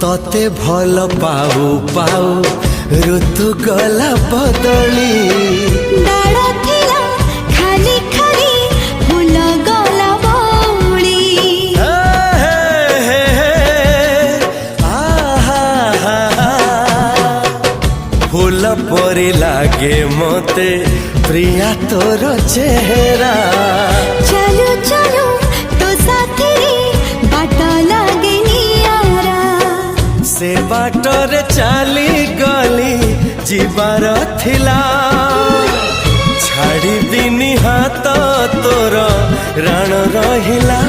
तते भल पाऊ पाऊ ऋतु गला बदली डाळ थिला खाली खाली फूल गला बौली फूल परी लागे मते प्रिया तोर चेहरा चलो चलो तो साथी बाट लागे नियारा से बाटरे चली गली जीवार थिला छाड़ी दिनी हाथ तोर राण रहिला।